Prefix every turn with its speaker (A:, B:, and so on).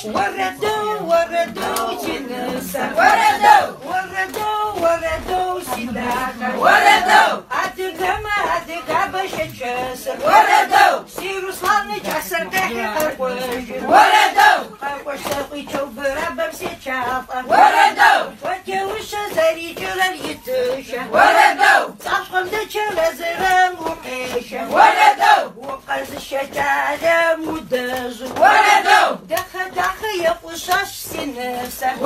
A: وردو وردو تنسى وردو سيداك وردو أدقى بشجسر وردو سيرو صلاني جسر كحي قرقوش وردو قرقوش ساقي شوبرا بمسي شاطة وردو وجوش زري جلال يتوشة وردو صفقم دجل زران وقيشة وردو وقز الشجاعة مدازو وردو دخ يقصص سنسة